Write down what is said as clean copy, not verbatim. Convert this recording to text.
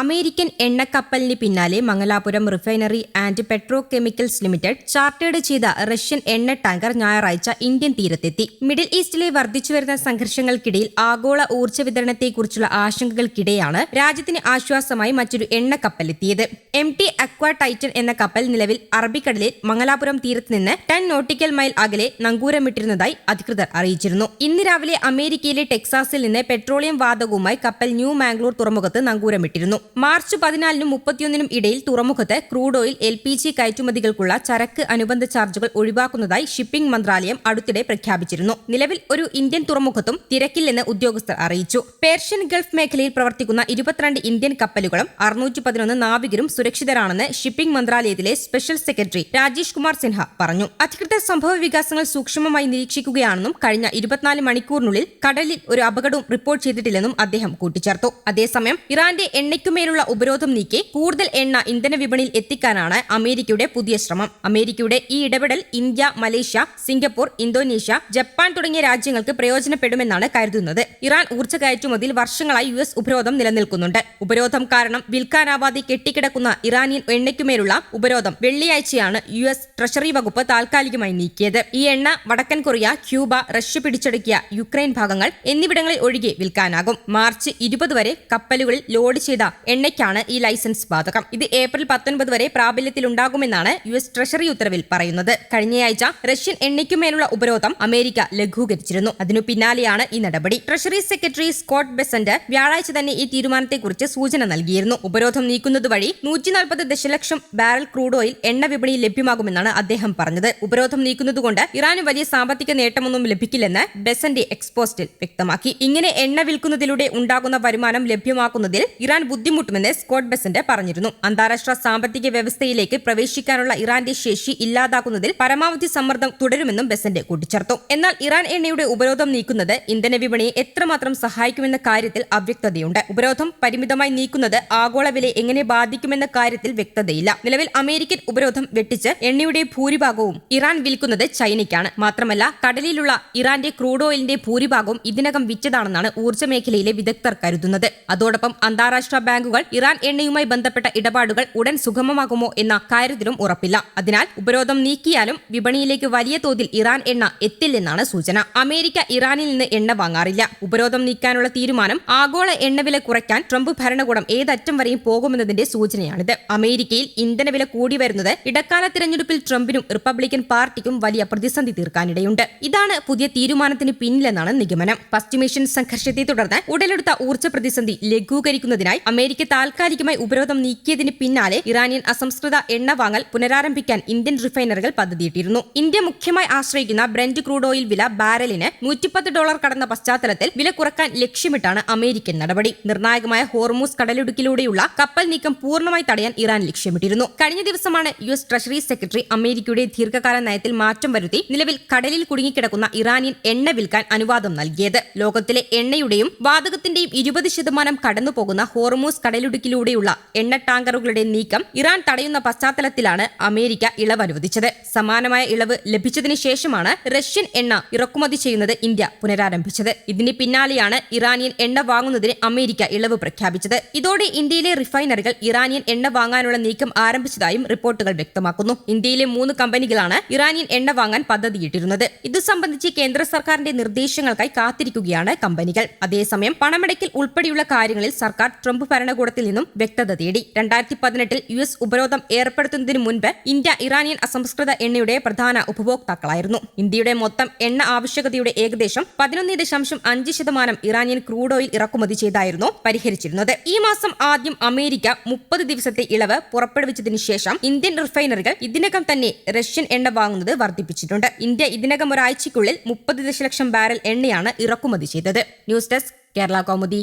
American എണ്ണക്കപ്പലിന് പിന്നാലെ Mangalapuram refinery and petrochemicals limited chartered ചെയ്ത റഷ്യൻ എണ്ണ ടാങ്കർ ഞായറാഴ്ച ഇന്ത്യൻ തീരത്തെത്തി. മിഡിൽ ഈസ്റ്റിലെ വർദ്ധിച്ചുവരുന്ന സംഘർഷങ്ങൾക്കിടയിൽ ആഗോള ഊർജ്ജ വിതരണത്തെക്കുറിച്ചുള്ള ആശങ്കകൾക്കിടെയാണ് രാജ്യത്തിന് ആശ്വാസമായി മറ്റൊരു എണ്ണക്കപ്പലെത്തിയത്. MT അക്വ ടൈറ്റൻ എന്ന കപ്പൽ നിലവിൽ അറബിക്കടലിൽ മംഗലാപുരം തീരത്ത് നിന്ന് 10 നോട്ടിക്കൽ മൈൽ അകലെ നങ്കൂരമിട്ടിരുന്നതായി അധികൃതർ അറിയിച്ചിരുന്നു. ഇന്ന് രാവിലെ അമേരിക്കയിലെ ടെക്സാസിൽ നിന്ന് പെട്രോളിയം വാതകവുമായി കപ്പൽ ന്യൂ മാംഗ്ലൂർ തുറമുഖത്ത് നങ്കൂരമിട്ടിരുന്നു. മാർച്ച് 14-നും 31-നും ഇടയിൽ തുറമുഖത്ത് ക്രൂഡ് ഓയിൽ LPG കയറ്റുമതികൾക്കുള്ള ചരക്ക് അനുബന്ധ ചാർജുകൾ ഒഴിവാക്കുന്നതായി ഷിപ്പിംഗ് മന്ത്രാലയം അടുത്തിടെ പ്രഖ്യാപിച്ചിരുന്നു. നിലവിൽ ഒരു ഇന്ത്യൻ തുറമുഖത്തും തിരക്കില്ലെന്ന് ഉദ്യോഗസ്ഥർ അറിയിച്ചു. പേർഷ്യൻ ഗൾഫ് മേഖലയിൽ പ്രവർത്തിക്കുന്ന 22 ഇന്ത്യൻ കപ്പലുകളും 611 നാവികരും സുരക്ഷിതരാണെന്ന് ഷിപ്പിംഗ് മന്ത്രാലയത്തിലെ സ്പെഷ്യൽ സെക്രട്ടറി രാജേഷ് കുമാർ സിൻഹ പറഞ്ഞു. അധികൃതർ സംഭവ വികാസങ്ങൾ സൂക്ഷ്മമായി നിരീക്ഷിക്കുകയാണെന്നും കഴിഞ്ഞ 24 മണിക്കൂറിനുള്ളിൽ കടലിൽ ഒരു അപകടവും റിപ്പോർട്ട് ചെയ്തിട്ടില്ലെന്നും അദ്ദേഹം കൂട്ടിച്ചേർത്തു. അതേസമയം ഇറാന്റെ എണ്ണയ്ക്കുമേലുള്ള ഉപരോധം നീക്കി കൂടുതൽ എണ്ണ ഇന്ധന വിപണിയിൽ എത്തിക്കാനാണ് അമേരിക്കയുടെ പുതിയ ശ്രമം. അമേരിക്കയുടെ ഈ ഇടപെടൽ India, Malaysia, Singapore, Indonesia, Japan തുടങ്ങിയ രാജ്യങ്ങൾക്ക് പ്രയോജനപ്പെടുമെന്നാണ് കരുതുന്നത്. ഇറാൻ ഊർജ്ജ കയറ്റുമതിയിൽ വർഷങ്ങളായി US ഉപരോധം നിലനിൽക്കുന്നുണ്ട്. ഉപരോധം കാരണം വിൽക്കാനാവാതെ കെട്ടിക്കിടക്കുന്ന ഇറാനിയൻ എണ്ണയ്ക്കുമേലുള്ള ഉപരോധം വെള്ളിയാഴ്ചയാണ് US ട്രഷറി വകുപ്പ് താൽക്കാലികമായി നീക്കിയത്. ഈ എണ്ണ വടക്കൻ കൊറിയ, ക്യൂബ, റഷ്യ പിടിച്ചടക്കിയ യുക്രൈൻ ഭാഗങ്ങൾ എന്നിവിടങ്ങളിൽ ഒഴികെ വിൽക്കാനാകും. മാർച്ച് 20 വരെ കപ്പലുകളിൽ ലോഡ് ചെയ്ത എണ്ണയ്ക്കാണ് ഈ ലൈസൻസ് ബാധകം. ഇത് ഏപ്രിൽ 19 വരെ പ്രാബല്യത്തിലുണ്ടാകുമെന്നാണ് US ട്രഷറി ഉത്തരവിൽ പറയുന്നത്. കഴിഞ്ഞയാഴ്ച റഷ്യൻ എണ്ണയ്ക്കുമേലുള്ള ഉപരോധം അമേരിക്ക ലഘൂകരിച്ചിരുന്നു. അതിനു പിന്നാലെയാണ് ഈ നടപടി. ട്രഷറി സെക്രട്ടറി സ്കോട്ട് ബെസന്റ് വ്യാഴാഴ്ച തന്നെ ഈ തീരുമാനത്തെക്കുറിച്ച് സൂചന നൽകിയിരുന്നു. ഉപരോധം നീക്കുന്നത് വഴി 140 ദശലക്ഷം ബാരൽ ക്രൂഡ് ഓയിൽ എണ്ണ വിപണിയിൽ ലഭ്യമാകുമെന്നാണ് അദ്ദേഹം പറഞ്ഞത്. ഉപരോധം നീക്കുന്നതുകൊണ്ട് ഇറാന് വലിയ സാമ്പത്തിക നേട്ടമൊന്നും ലഭിക്കില്ലെന്ന് ബെസന്റ് എക്സ്പോസ്റ്റിൽ വ്യക്തമാക്കി. ഇങ്ങനെ എണ്ണ വിൽക്കുന്നതിലൂടെ ഉണ്ടാകുന്ന വരുമാനം ലഭ്യമാക്കുന്നതിൽ ഇറാൻ ബുദ്ധിമുട്ടുമെന്ന് സ്കോട്ട് ബെസന്റ് പറഞ്ഞിരുന്നു. അന്താരാഷ്ട്ര സാമ്പത്തിക വ്യവസ്ഥയിലേക്ക് പ്രവേശിക്കാനുള്ള ഇറാന്റെ ശേഷി ഇല്ലാതാക്കുന്നതിൽ പരമാവധി സമ്മർദ്ദം തുടരുമെന്നും ബെസന്റ് കൂട്ടിച്ചേർത്തു. എന്നാൽ ഇറാൻ എണ്ണയുടെ ഉപരോധം നീക്കുന്നത് ഇന്ധന വിപണിയെ എത്രമാത്രം സഹായിക്കുമെന്ന കാര്യത്തിൽ അവ്യക്തതയുണ്ട്. ഉപരോധം പരിമിതമായി നീക്കുന്നത് ആഗോള വിലയെ എങ്ങനെ ബാധിക്കുമെന്ന കാര്യത്തിൽ വ്യക്തതയില്ല. നിലവിൽ അമേരിക്കൻ ഉപരോധം വെട്ടിച്ച് എണ്ണയുടെ ഭൂരിഭാഗവും ഇറാൻ വിൽക്കുന്നത് ചൈനയ്ക്കാണ്. മാത്രമല്ല കടലിലുള്ള ഇറാന്റെ ക്രൂഡ് ഓയിലിന്റെ ഭൂരിഭാഗവും ഇതിനകം വിറ്റതാണെന്നാണ് ഊർജ്ജ മേഖലയിലെ വിദഗ്ധർ കരുതുന്നത്. അതോടൊപ്പം അന്താരാഷ്ട്ര ബാങ്കുകൾ ഇറാൻ എണ്ണയുമായി ബന്ധപ്പെട്ട ഇടപാടുകൾ ഉടൻ സുഗമമാകുമോ എന്ന കാര്യത്തിലും ഉറപ്പില്ല. അതിനാൽ ഉപരോധം നീക്കിയാലും വിപണിയിലേക്ക് വലിയ തോതിൽ ഇറാൻ എണ്ണ എത്തില്ലെന്നാണ് സൂചന. അമേരിക്ക ഇറാനിൽ നിന്ന് എണ്ണ വാങ്ങാറില്ല. ഉപരോധം നീക്കാനുള്ള തീരുമാനം ആഗോള എണ്ണവില കുറയ്ക്കാൻ ട്രംപ് ഭരണകൂടം ഏതറ്റം വരെയും പോകുമെന്നതിന്റെ സൂചനയാണിത്. അമേരിക്കയിൽ ഇന്ധനവില കൂടി വരുന്നത് ഇടക്കാല തിരഞ്ഞെടുപ്പിൽ ട്രംപിനും റിപ്പബ്ലിക്കൻ പാർട്ടിക്കും വലിയ പ്രതിസന്ധി തീർക്കാനിടയുണ്ട്. ഇതാണ് പുതിയ തീരുമാനത്തിന് പിന്നിലെന്നാണ് നിഗമനം. പശ്ചിമേഷ്യൻ സംഘർഷത്തെ തുടർന്ന് ഉടലെടുത്ത ഊർജ്ജ പ്രതിസന്ധി ലഘൂകരിക്കുന്നതിനായി അമേരിക്ക താൽക്കാലികമായി ഉപരോധം നീക്കിയതിന് പിന്നാലെ ഇറാനിയൻ അസംസ്കൃത എണ്ണ വാങ്ങൽ പുനരാരംഭിക്കാൻ ഇന്ത്യൻ റിഫൈനറികൾ പദ്ധതിയിട്ടിരുന്നു. ഇന്ത്യ മുഖ്യമായി ആശ്രയിക്കുന്ന ബ്രെന്റ് ക്രൂഡ് ഓയിൽ വില ബാരലിന് $110 കടന്ന പശ്ചാത്തലത്തിൽ വില കുറക്കാൻ ലക്ഷ്യമിട്ടാണ് അമേരിക്കൻ നടപടി. നിർണായകമായ ഹോർമൂസ് കടലിടുക്കിലൂടെയുള്ള കപ്പൽ നീക്കം പൂർണ്ണമായി തടയാൻ ഇറാൻ ലക്ഷ്യമിട്ടിരുന്നു. കഴിഞ്ഞ ദിവസമാണ് US ട്രഷറി സെക്രട്ടറി അമേരിക്കയുടെ ദീർഘകാല നയത്തിൽ മാറ്റം വരുത്തി നിലവിൽ കടലിൽ കുടുങ്ങിക്കിടക്കുന്ന ഇറാനിയൻ എണ്ണ വിൽക്കാൻ അനുവാദം നൽകിയത്. ലോകത്തിലെ എണ്ണയുടെയും വാതകത്തിന്റെയും 20% കടന്നുപോകുന്ന ഹോർമൂസ് കടലിടുക്കിലൂടെയുള്ള എണ്ണ ടാങ്കറുകളുടെ നീക്കം ഇറാൻ തടയുന്ന പശ്ചാത്തലത്തിലാണ് അമേരിക്ക ഇളവ് അനുവദിച്ചത്. സമാനമായ ഇളവ് ലഭിച്ചതിന് ശേഷമാണ് റഷ്യൻ എണ്ണ ഇറക്കുമതി ചെയ്യുന്നത് ഇന്ത്യ പുനരാരംഭിച്ചത്. ഇതിന് പിന്നാലെയാണ് ഇറാനിയൻ എണ്ണ വാങ്ങുന്നതിന് അമേരിക്ക ഇളവ് പ്രഖ്യാപിച്ചത്. ഇതോടെ ഇന്ത്യയിലെ റിഫൈനറികൾ ഇറാനിയൻ എണ്ണ വാങ്ങാനുള്ള നീക്കം ആരംഭിച്ചതായും റിപ്പോർട്ടുകൾ വ്യക്തമാക്കുന്നു. ഇന്ത്യയിലെ 3 കമ്പനികളാണ് ഇറാനിയൻ എണ്ണ വാങ്ങാൻ പദ്ധതിയിട്ടിരുന്നത്. ഇത് സംബന്ധിച്ച് കേന്ദ്ര സർക്കാരിന്റെ നിർദ്ദേശങ്ങൾക്കായി കാത്തിരിക്കുകയാണ് കമ്പനികൾ. അതേസമയം പണമടയ്ക്കൽ ഉൾപ്പെടെയുള്ള കാര്യങ്ങളിൽ സർക്കാർ ട്രംപ് ഭരണകൂടത്തിൽ നിന്നും വ്യക്തത തേടി. 2018 US ഉപരോധം ഏർപ്പെടുത്തുന്നതിന് മുൻപ് ഇന്ത്യ ഇറാനിയൻ അസംസ്കൃത എണ്ണയുടെ പ്രധാന ഉപഭോക്താക്കളായിരുന്നു. ഇന്ത്യയുടെ മൊത്തം എണ്ണ ആവശ്യകതയുടെ ഏകദേശം 11.5% ഇറാനിയൻ ക്രൂഡ് ഓയിൽ ഇറക്കുമതി ചെയ്തായിരുന്നു പരിഹരിച്ചിരുന്നത്. ഈ മാസം ആദ്യം അമേരിക്ക 30 ദിവസത്തെ ഇളവ് പുറപ്പെടുവിച്ചതിന് ശേഷം ഇന്ത്യൻ റിഫൈനറികൾ ഇതിനകം തന്നെ റഷ്യൻ എണ്ണ വാങ്ങുന്നത് വർദ്ധിപ്പിച്ചിട്ടുണ്ട്. ഇന്ത്യ ഇതിനകം ഒരാഴ്ചയ്ക്കുള്ളിൽ 30 ദശലക്ഷം ബാരൽ എണ്ണയാണ് ഇറക്കുമതി ചെയ്തത്. News desk Kerala Kaumudi.